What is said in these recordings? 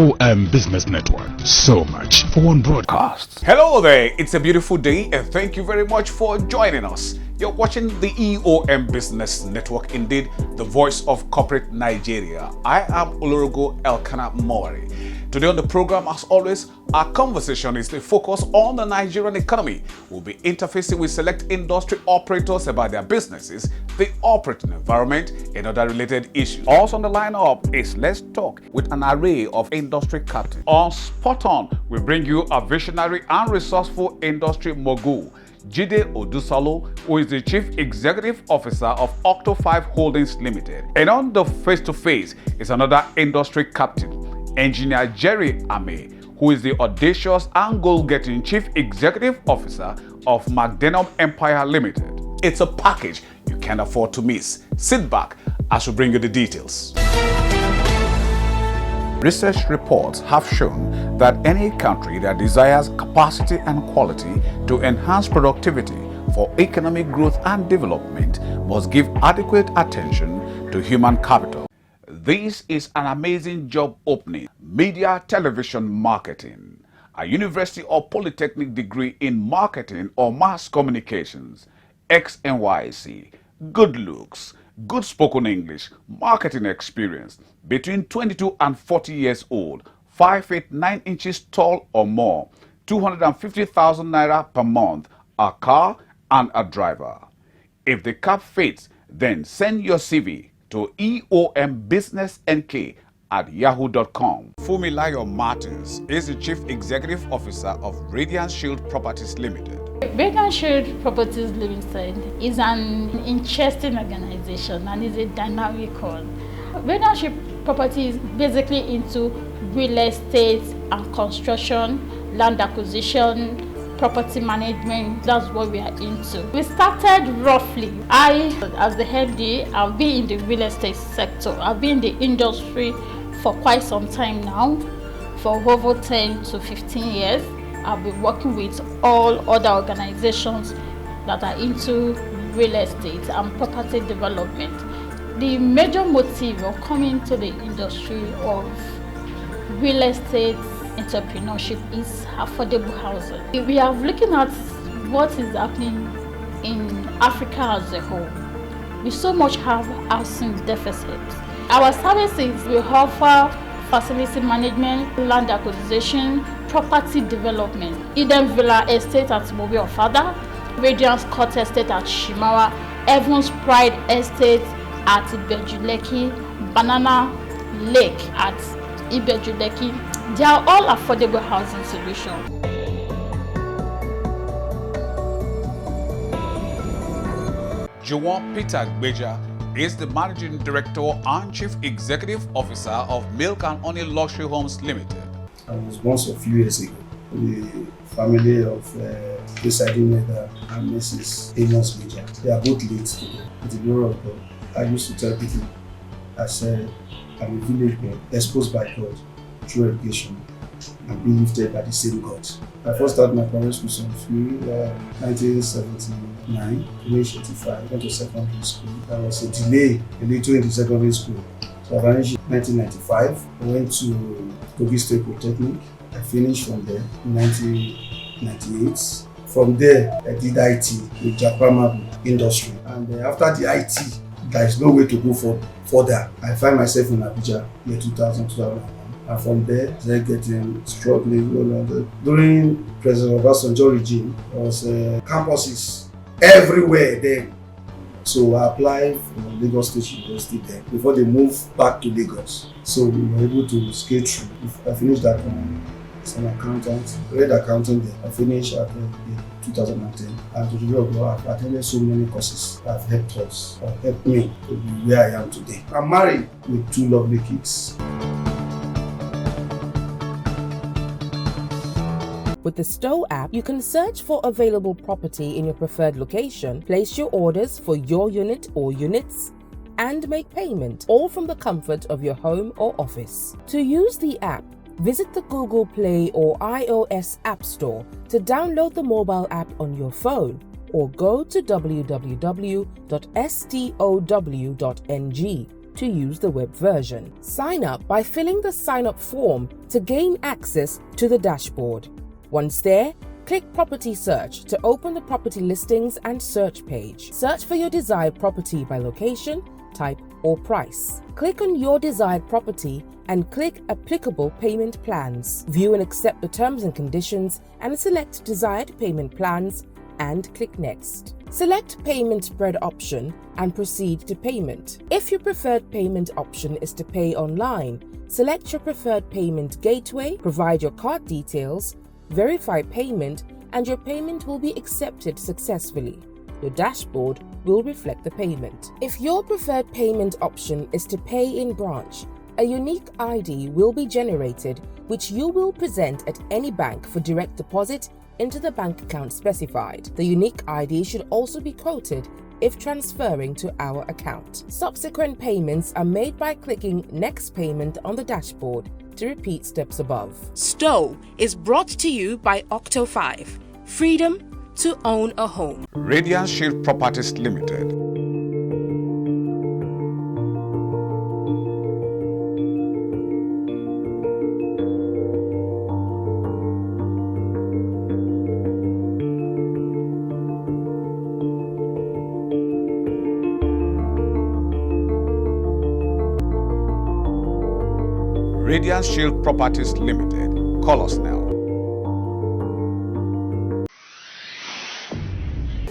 EOM Business Network. So much for one broadcast. Hello there, it's a beautiful day and thank you very much for joining us. You're watching the EOM Business Network, indeed the voice of corporate Nigeria. I am Olorogo Elkanah Mori. Today on the program, as always, our conversation is to focus on the Nigerian economy. We'll be interfacing with select industry operators about their businesses, the operating environment, and other related issues. Also on the lineup is Let's Talk with an array of industry captains. On Spot On, we bring you a visionary and resourceful industry mogul, Jide Odusalo, who is the Chief Executive Officer of Octo5 Holdings Limited. And on the face-to-face is another industry captain, Engineer Jire Homes, who is the audacious and goal-getting Chief Executive Officer of Mcdenum Empire Limited. It's a package you can't afford to miss. Sit back as we bring you the details. Research reports have shown that any country that desires capacity and quality to enhance productivity for economic growth and development must give adequate attention to human capital. This is an amazing job opening. Media, television marketing, a university or polytechnic degree in marketing or mass communications, XNYC, good looks, good spoken English, marketing experience, between 22 and 40 years old, 5 feet 9 inches tall or more, 250,000 naira per month, a car and a driver. If the cap fits, then send your CV to eombusinessnk@yahoo.com. Fumilayo Martins is the Chief Executive Officer of RADIANCE Shield Properties Limited. RADIANCE Shield Properties Limited is an interesting organization and is a dynamic one. RADIANCE Shield Properties is basically into real estate and construction, land acquisition, property management. That's what we are into. We started roughly, I as the MD, I've been in the real estate sector. I've been in the industry for quite some time now, for over 10 to 15 years. I've been working with all other organizations that are into real estate and property development. The major motive of coming to the industry of real estate entrepreneurship is affordable housing. We are looking at what is happening in Africa as a whole. We so much have housing deficits. Our services will offer facility management, land acquisition, property development. Eden Villa Estate at Mobi Ofada, Radiance Court Estate at Shimawa, Evans Pride Estate at Ibejuleki, Banana Lake at Ibejuleki. They are all affordable housing solutions. Juwon Peter Gbeja is the Managing Director and Chief Executive Officer of Milk and Honey Luxury Homes Limited. I was born a few years ago. The family of presiding mother and Mrs. Amos Gbeja. They are both late today. With the glory of God, I used to tell people, I said, I'm a village boy, exposed by God through education and being lifted by the same God. I first started my primary school in 1979, finished 85, went to secondary school. There was a delay a little in the secondary school. So I finished in 1995. I went to Kogi State Polytechnic. I finished from there in 1998. From there, I did IT with Japama industry. And after the IT, there is no way to go further. I find myself in Abuja year 2000, 2001. And from there, I getting struggling. During President Obasanjo regime, there was campuses everywhere then. So I applied for Lagos State University there before they moved back to Lagos. So we were able to skate through. I finished that as an accountant, read accounting there. I finished at 2010. And to the glory of God, I've attended so many courses that have helped us, or helped me to be where I am today. I'm married with 2 lovely kids. With the Stow app, you can search for available property in your preferred location, place your orders for your unit or units, and make payment, all from the comfort of your home or office. To use the app, visit the Google Play or iOS App Store to download the mobile app on your phone, or go to www.stow.ng to use the web version. Sign up by filling the sign up form to gain access to the dashboard. Once there, click Property Search to open the property listings and search page. Search for your desired property by location, type, or price. Click on your desired property and click Applicable Payment Plans. View and accept the terms and conditions and select Desired Payment Plans and click Next. Select Payment Spread option and proceed to payment. If your preferred payment option is to pay online, select your preferred payment gateway, provide your card details, verify payment, and your payment will be accepted successfully. Your dashboard will reflect the payment. If your preferred payment option is to pay in branch, a unique ID will be generated which you will present at any bank for direct deposit into the bank account specified. The unique ID should also be quoted if transferring to our account. Subsequent payments are made by clicking Next Payment on the dashboard to repeat steps above. STOW is brought to you by Octo 5. Freedom to own a home. Radiance Shield Properties Limited. Radiance Shield Properties Limited. Call us now.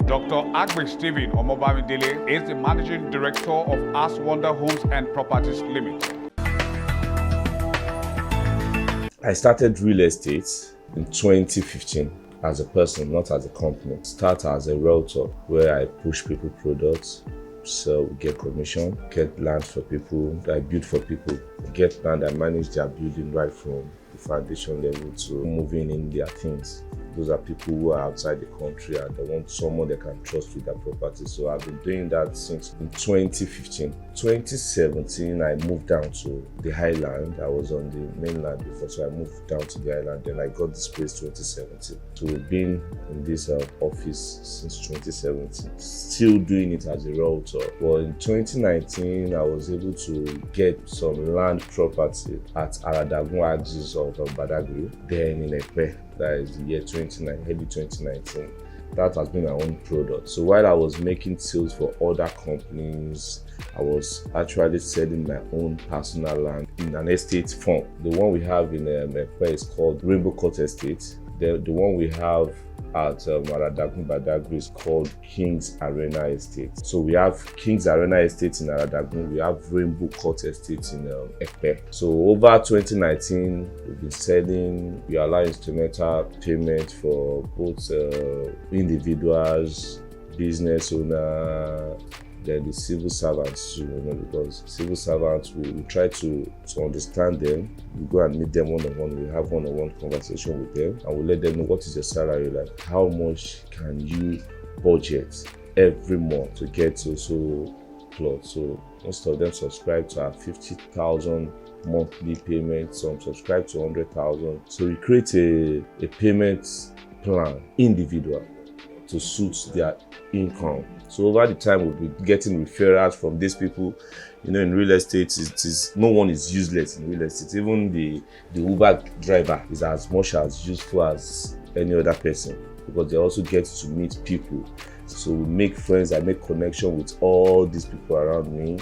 Dr. Agbe Stephen Omobamidele is the Managing Director of As Wonder Homes and Properties Limited. I started real estate in 2015 as a person, not as a company. Start as a realtor where I push people products, so we get commission, get land for people, I build for people, get land, I manage their building right from the foundation level to moving in their things. Those are people who are outside the country and they want someone they can trust with their property. So I've been doing that since in 2015. 2017, I moved down to the Highland. I was on the mainland before, so I moved down to the Highland. Then I got this place 2017. So we've been in this office since 2017, still doing it as a realtor. Well, in 2019, I was able to get some land property at Aradagun axis of Badagry, then in Ekpe. That is the year 2019. That has been my own product. So while I was making sales for other companies, I was actually selling my own personal land in an estate form. The one we have in Ekpe is called Rainbow Court Estate. The one we have at Aradagun Badagry is called King's Arena Estate. So we have King's Arena Estate in Aradagun, we have Rainbow Court Estate in Ekpe. So over 2019, we've been selling, we allow instrumental payment for both individuals, business owner, then the civil servants too, because civil servants, we try to understand them. We go and meet them one-on-one, we have one-on-one conversation with them, and we let them know what is your salary like, how much can you budget every month to get to so plot. So most of them subscribe to our 50,000 monthly payment, some subscribe to 100,000. So we create a payment plan individual to suit their income. So over the time, we'll be getting referrals from these people. You know, in real estate, no one is useless in real estate. Even the Uber driver is as much as useful as any other person, because they also get to meet people. So we make friends, I make connection with all these people around me,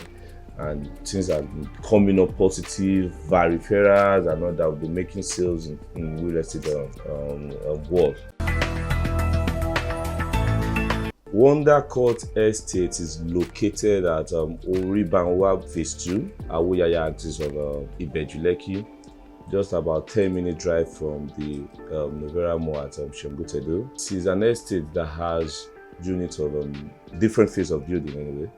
and things are coming up positive, via referrals and all that. We'll be making sales in real estate world. Wonder Court Estate is located at Oribanwa Phase 2, Awoyaya axis of Ibejuleki, just about 10-minute drive from the Novera Mall at Shembutedo. It is an estate that has units of different phases of building anyway.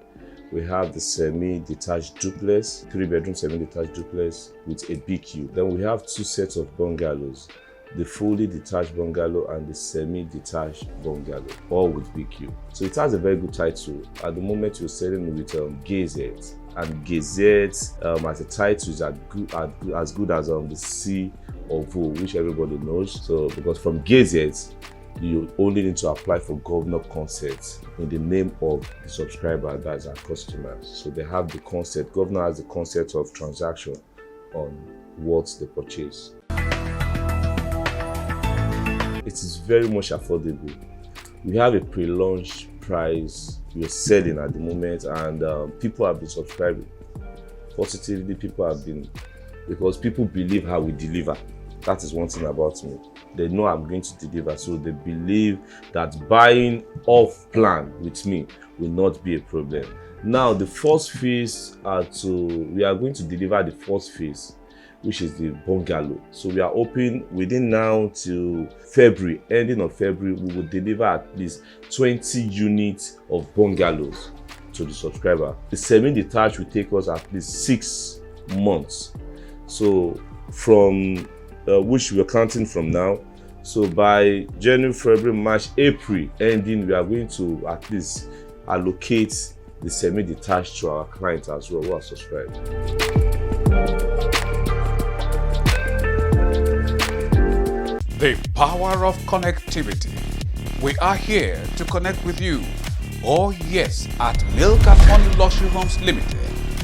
We have the semi-detached duplex, 3-bedroom semi-detached duplex with a BQ. Then we have 2 sets of bungalows, the fully detached bungalow and the semi-detached bungalow, all with BQ. So it has a very good title. At the moment, you're selling with Gazette, and Gazette as a title is as good as the C of O, which everybody knows. So because from Gazette, You only need to apply for governor consent in the name of the subscriber, that's our customers. So they have the consent, governor has the consent of transaction on what they purchase. It is very much affordable. We have a pre-launch price we're selling at the moment, and people have been subscribing. Positively, people have been, because people believe how we deliver. That is one thing about me. They know I'm going to deliver, so they believe that buying off plan with me will not be a problem. Now, the first phase we are going to deliver the first phase, which is the bungalow. So we are hoping within now till February, ending of February, we will deliver at least 20 units of bungalows to the subscriber. The semi-detached will take us at least 6 months. So from which we are counting from now. So by January, February, March, April ending, we are going to at least allocate the semi-detached to our clients as well who are subscribed. The power of connectivity. We are here to connect with you. Oh yes, at Milk and Honey Luxury Homes Limited,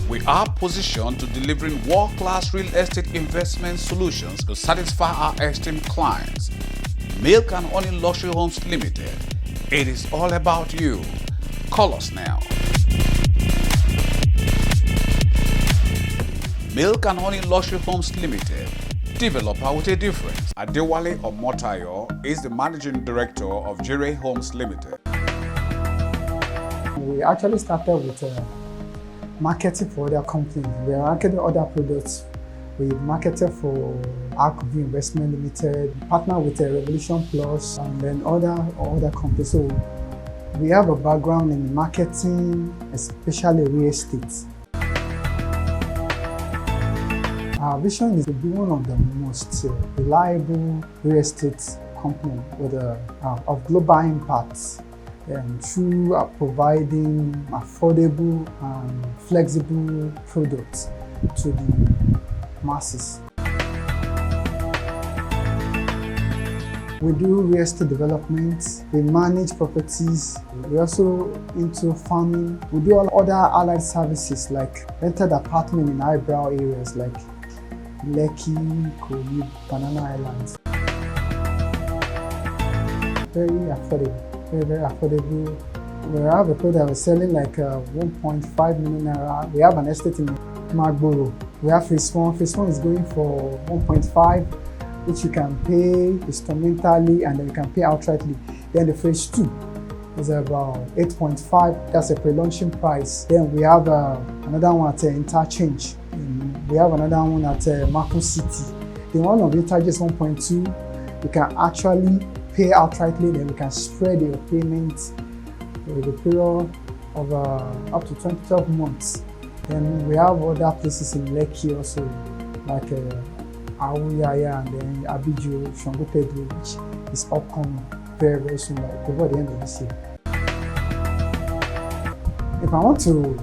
we are positioned to delivering world-class real estate investment solutions to satisfy our esteemed clients. Milk and Honey Luxury Homes Limited. It is all about you. Call us now. Milk and Honey Luxury Homes Limited. Developer with a difference. Adewale Omotayo is the managing director of Jire Homes Limited. We actually started with marketing for other companies. We are marketing other products. We marketed for Arcview Investment Limited, partner with Revolution Plus, and then other companies. So we have a background in marketing, especially real estate. Our vision is to be one of the most reliable real estate company with of global impact. Through providing affordable and flexible products to the masses. We do real estate development, we manage properties, we're also into farming. We do all other allied services like rented apartment in highbrow areas like Lekki, Kogi, Banana Islands. Very affordable. Very affordable. We have a product we're selling like 1.5 million naira. We have an estate in Magboro. We have phase 1. Phase 1 is going for 1.5, which you can pay instrumentally and then you can pay outrightly. Then the phase 2 is about 8.5. That's a pre-launching price. Then we have another one at Interchange. We have another one at Marco City. The one of Interchange is 1.2. You can actually pay outrightly, then we can spread your payment with a period of up to 12 months. Then we have other places in Lekki also, like Awuyaya and then Abijo, Shangotedu, which is upcoming very, very soon, like before the end of this year. If I want to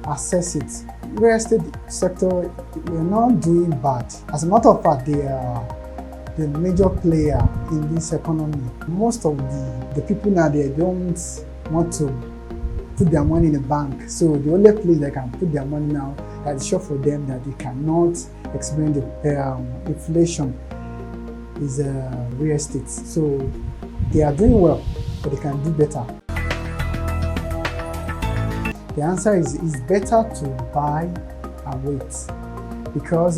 assess it, real estate sector, we're not doing bad. As a matter of fact, they are the major player in this economy. Most of the people now, they don't want to put their money in a bank. So the only place they can put their money now that is sure for them that they cannot experience the inflation is real estate. So they are doing well, but they can do better. The answer is it's better to buy and wait. Because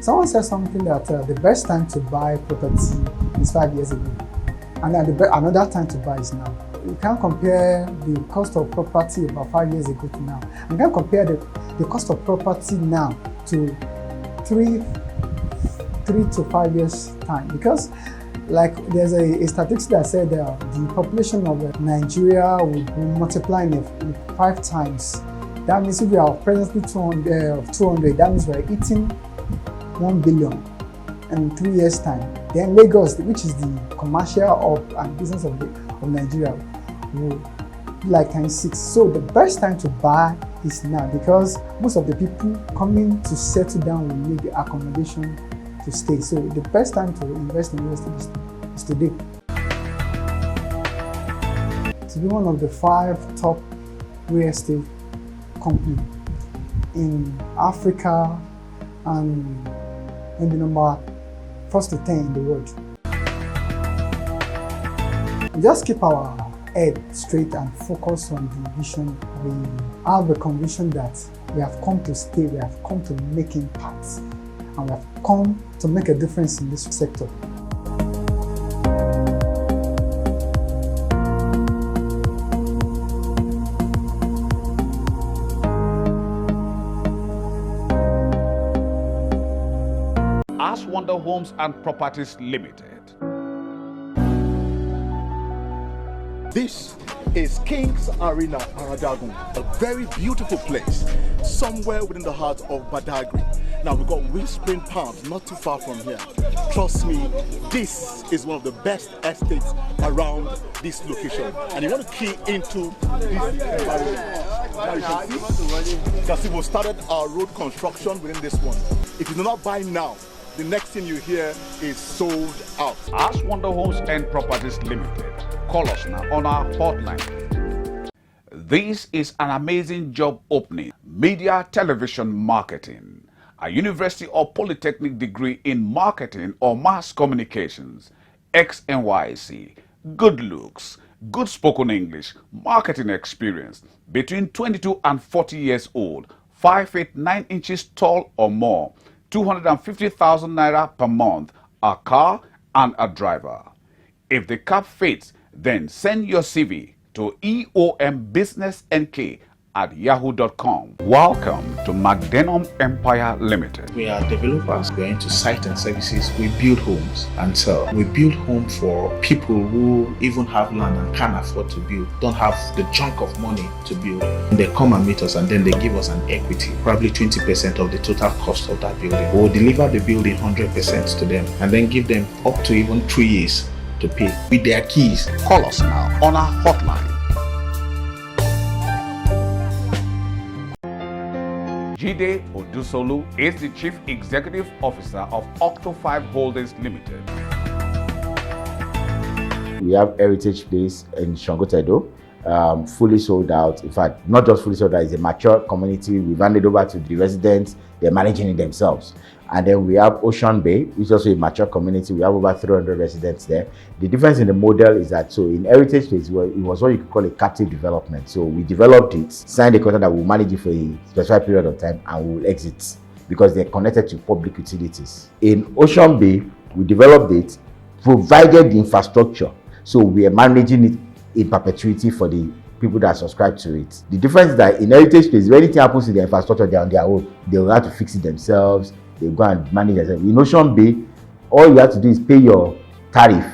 someone said something that the best time to buy property is 5 years ago, and another time to buy is now. You can't compare the cost of property about 5 years ago to now. You can't compare the cost of property now to 3 to 5 years time, because like there's a statistic that said the population of Nigeria will be multiplying in 5 times. That means if we are presently 200, that means we're eating 1 billion in 3 years' time. Then Lagos, which is the commercial hub and business of Nigeria, will be like ×6. So the best time to buy is now, because most of the people coming to settle down will need the accommodation to stay. So the best time to invest in real estate is today. to be one of the 5 top real estate companies in Africa and in the number 1st to 10 in the world. We just keep our head straight and focus on the vision. We have the conviction that we have come to stay, we have come to make impacts, and we have come to make a difference in this sector. As Wonder Homes and Properties Limited. This is King's Arena, Aradagun, a very beautiful place, somewhere within the heart of Badagry. Now we've got Whispering Palms not too far from here. Trust me, this is one of the best estates around this location. And you want to key into this environment. Now you can see we've started our road construction within this one. If you do not buy now, the next thing you hear is sold out. As Wonder Homes and Properties Limited. Call us now on our hotline. This is an amazing job opening. Media, television, marketing. A university or polytechnic degree in marketing or mass communications. XNYC. Good looks. Good spoken English. Marketing experience. Between 22 and 40 years old. 5 feet 9 inches tall or more. 250,000 naira per month, a car and a driver. If the cap fits, then send your CV to eombusinessnk@yahoo.com. Welcome to Mcdenum Empire Limited. We are developers. We are into site and services. We build homes and sell. We build homes for people who even have land and can't afford to build, don't have the chunk of money to build. They come and meet us and then they give us an equity, probably 20% of the total cost of that building. We will deliver the building 100% to them and then give them up to even 3 years to pay with their keys. Call us now on our hotline. Jide Odusolu is the Chief Executive Officer of Octo5 Holdings Limited. We have Heritage Place in Shangotedo, fully sold out. In fact, not just fully sold out, it's a mature community. We've handed over to the residents, they're managing it themselves. And then we have Ocean Bay, which is also a mature community. We have over 300 residents there. The difference in the model is that, so in Heritage Place, it was what you could call a captive development. So we developed it, signed a contract that will manage it for a specified period of time and we will exit because they're connected to public utilities. In Ocean Bay, we developed it, provided the infrastructure. So we are managing it in perpetuity for the people that subscribe to it. The difference is that in Heritage Place, if anything happens to the infrastructure, they're on their own. They will have to fix it themselves. They go and manage themselves. In Ocean Bay, all you have to do is pay your tariff.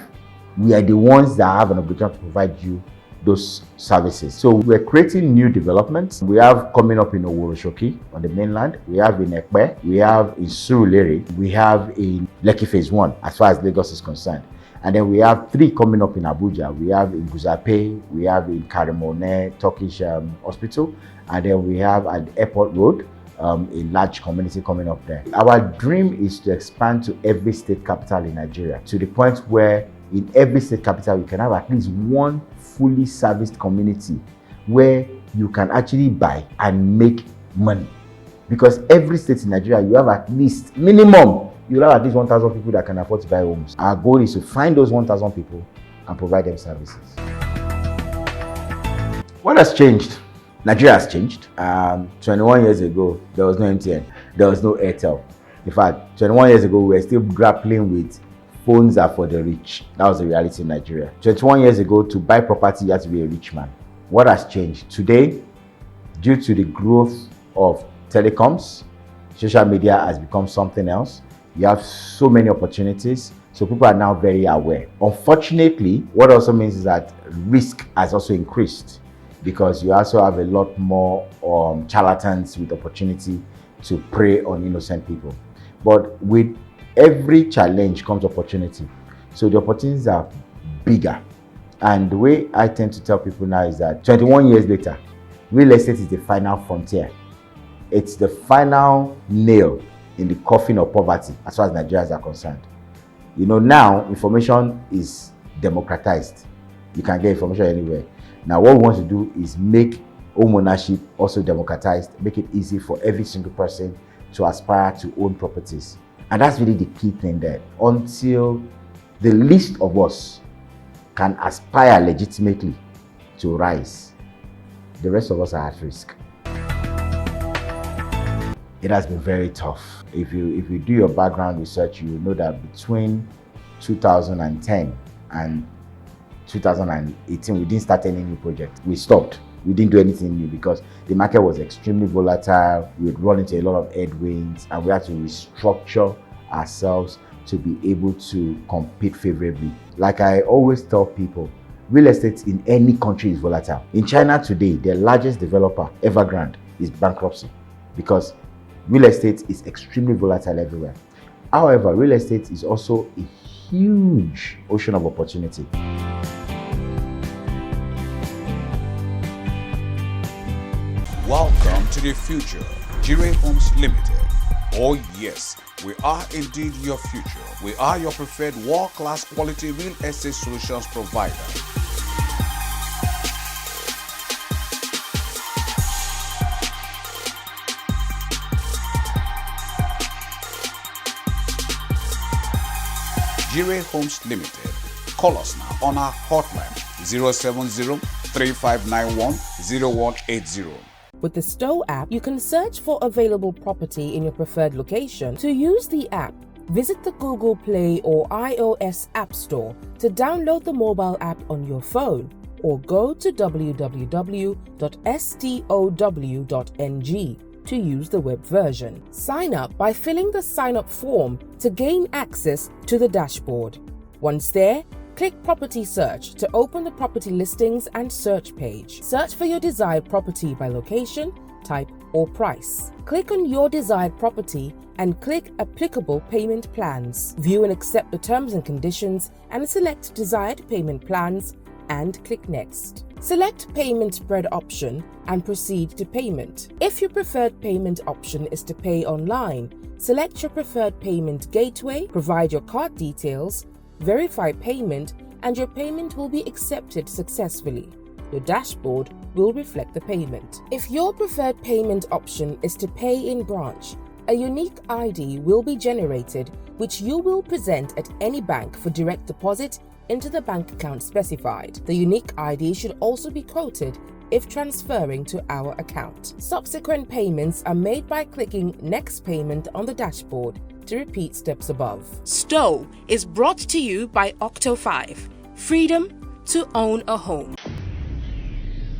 We are the ones that have an obligation to provide you those services. So we're creating new developments. We have coming up in Oworoshoki on the mainland. We have in Ekpe. We have in Surulere. We have in Lekki Phase 1 as far as Lagos is concerned. And then we have 3 coming up in Abuja. We have in Guzape, we have in Karimone, Turkish Hospital, and then we have at Airport Road, a large community coming up there. Our dream is to expand to every state capital in Nigeria, to the point where in every state capital you can have at least one fully serviced community where you can actually buy and make money. Because every state in Nigeria, you have at least, minimum, you'll have at least 1,000 people that can afford to buy homes. Our goal is to find those 1,000 people and provide them services. What has changed? Nigeria has changed. 21 years ago, there was no MTN, there was no Airtel. In fact, 21 years ago, we were still grappling with phones are for the rich. That was the reality in Nigeria. 21 years ago, to buy property, you had to be a rich man. What has changed? Today, due to the growth of telecoms, social media has become something else. You have so many opportunities, so people are now very aware. Unfortunately, what also means is that risk has also increased because you also have a lot more charlatans with opportunity to prey on innocent people. But with every challenge comes opportunity. So the opportunities are bigger. And the way I tend to tell people now is that 21 years later, real estate is the final frontier. It's the final nail in the coffin of poverty as far as Nigerians are concerned. You know, now information is democratized. You can get information anywhere. Now, what we want to do is make home ownership also democratized, make it easy for every single person to aspire to own properties. And that's really the key thing there. Until the least of us can aspire legitimately to rise, the rest of us are at risk. It has been very tough. If you do your background research, you will know that between 2010 and 2018, we didn't start any new project. We stopped. We didn't do anything new because the market was extremely volatile. We had run into a lot of headwinds and we had to restructure ourselves to be able to compete favorably. Like I always tell people, real estate in any country is volatile. In China today, the largest developer, Evergrande, is bankruptcy because real estate is extremely volatile everywhere. However, real estate is also a huge ocean of opportunity. Welcome to the future, Jire Homes Limited. Oh yes, we are indeed your future. We are your preferred world-class quality real estate solutions provider. Jire Homes Limited. Call us now on our hotline 070-3591-0180. With the Stow app, you can search for available property in your preferred location. To use the app, visit the Google Play or iOS App Store to download the mobile app on your phone, or go to www.stow.ng to use the web version. Sign up by filling the sign-up form to gain access to the dashboard. Once there, click Property Search to open the property listings and search page. Search for your desired property by location, type, or price. Click on your desired property and click Applicable Payment Plans. View and accept the terms and conditions and select Desired Payment Plans and click Next. Select Payment Spread option and proceed to payment. If your preferred payment option is to pay online, select your preferred payment gateway, provide your card details, verify payment, and your payment will be accepted successfully. Your dashboard will reflect the payment. If your preferred payment option is to pay in branch, a unique ID will be generated which you will present at any bank for direct deposit into the bank account specified. The unique ID should also be quoted if transferring to our account. Subsequent payments are made by clicking Next Payment on the dashboard to repeat steps above. Stow is brought to you by Octo5, freedom to own a home.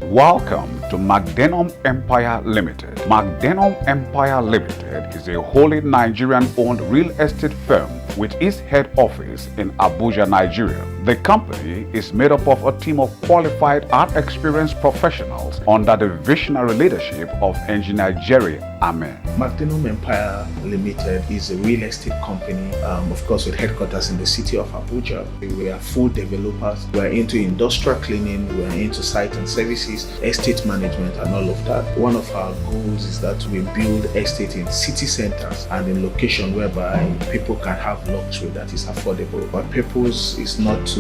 Welcome to Mcdenum Empire Limited. Mcdenum Empire Limited is a wholly Nigerian-owned real estate firm with its head office in Abuja, Nigeria. The company is made up of a team of qualified and experienced professionals under the visionary leadership of engineer Jire Homes. Mcdenum Empire Limited is a real estate company, of course, with headquarters in the city of Abuja. We are full developers. We are into industrial cleaning. We are into site and services, estate management, and all of that. One of our goals is that we build estate in city centers and in location whereby people can have luxury that is affordable. Our purpose is not to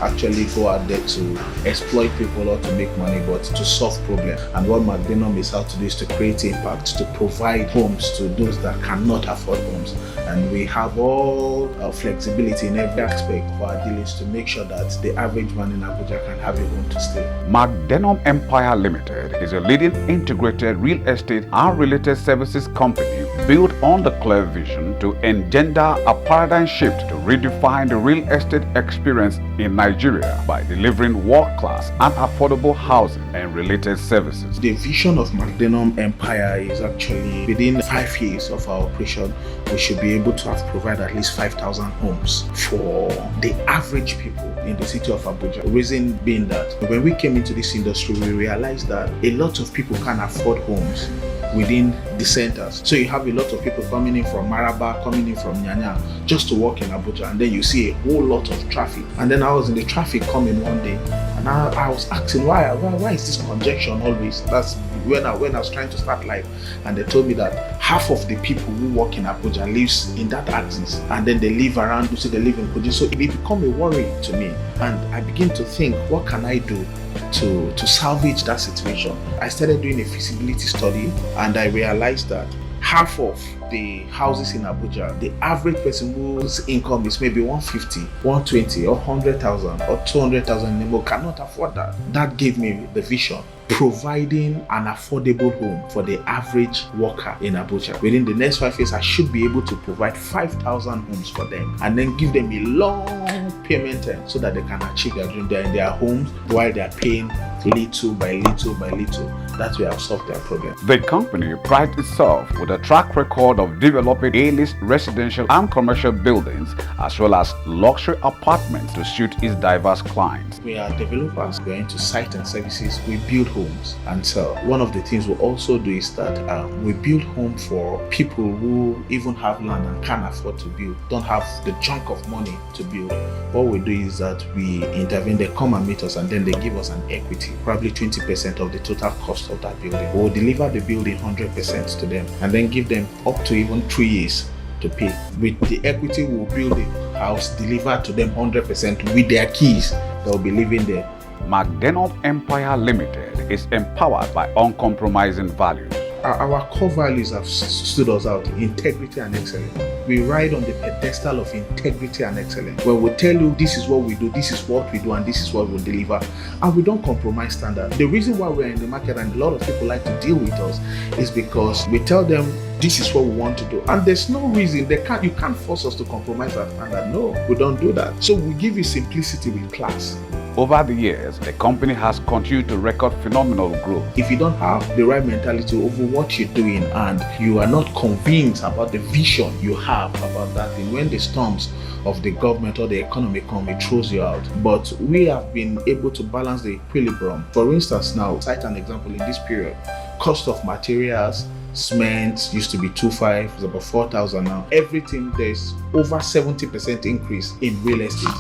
actually go out there to exploit people or to make money, but to solve problems. And what Mcdenum is out to do is to create impact, to provide homes to those that cannot afford homes. And we have all flexibility in every aspect of our dealings to make sure that the average man in Abuja can have a home to stay. Mcdenum Empire Limited is a leading integrated real estate and related services company built on the clear vision to engender a paradigm shift to redefine the real estate experience in Nigeria by delivering world-class and affordable housing and related services. The vision of Mcdenum Empire is actually within 5 years of our operation, we should be able to have provided at least 5,000 homes for the average people in the city of Abuja. The reason being that when we came into this industry, we realized that a lot of people can't afford homes within the centers. So you have a lot of people coming in from Maraba, coming in from Nyanya, just to work in Abuja, and then you see a whole lot of traffic. And then I was in the traffic coming one day, and I was asking why is this congestion always? That's when I was trying to start life, and they told me that half of the people who work in Abuja lives in that axis, and then they live around, you see they live in Kogi. So it became a worry to me, and I begin to think, what can I do to salvage that situation. I started doing a feasibility study, and I realized that half of the houses in Abuja, the average person whose income is maybe 150, 120, or 100,000 or 200,000 Nemo cannot afford that. That gave me the vision, providing an affordable home for the average worker in Abuja. Within the next 5 years, I should be able to provide 5,000 homes for them and then give them a long payment term so that they can achieve their dream. They're in their homes while they're paying little by little by little. That way I've solved their problem. The company prides itself with a track record of developing A-list residential and commercial buildings as well as luxury apartments to suit its diverse clients. We are developers. We're into site and services. We build homes and sell. One of the things we also do is that we build homes for people who even have land and can't afford to build, don't have the chunk of money to build. What we do is that we intervene, they come and meet us, and then they give us an equity, probably 20% of the total cost of that building. We'll deliver the building 100% to them and then give them up to even 3 years to pay. With the equity, we'll build a house, deliver to them 100% with their keys. They'll be living there. Mcdenum Empire Limited is empowered by uncompromising values. Our core values have stood us out: integrity and excellence. We ride on the pedestal of integrity and excellence, where we tell you this is what we do, this is what we do, and this is what we deliver, and we don't compromise standard. The reason why we're in the market and a lot of people like to deal with us is because we tell them this is what we want to do, and there's no reason you can't force us to compromise that standard. No, we don't do that. So we give you simplicity with class. Over the years, the company has continued to record phenomenal growth. If you don't have the right mentality over what you're doing and you are not convinced about the vision you have about that thing, when the storms of the government or the economy come, it throws you out. But we have been able to balance the equilibrium. For instance, now, cite an example in this period. Cost of materials, cement used to be 2.5, it's about 4,000 now. Everything, there's over 70% increase in real estate.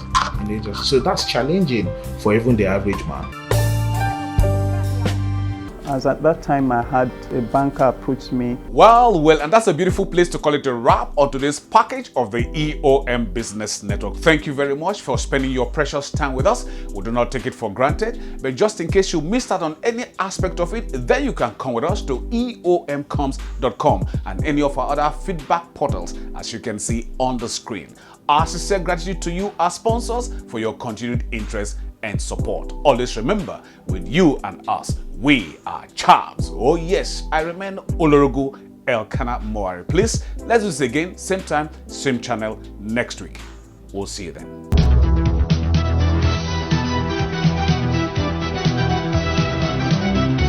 So that's challenging for even the average man. As at that time, I had a banker approach me. Well, and that's a beautiful place to call it a wrap on today's package of the EOM Business Network. Thank you very much for spending your precious time with us. We do not take it for granted, but just in case you missed out on any aspect of it, then you can come with us to eomcoms.com and any of our other feedback portals, as you can see on the screen. Our sincere gratitude to you, our sponsors, for your continued interest and support. Always remember, with you and us, we are champs. Oh yes, I remain Olorogo Elkanah Moari. Please, let's do this again, same time, same channel next week. We'll see you then.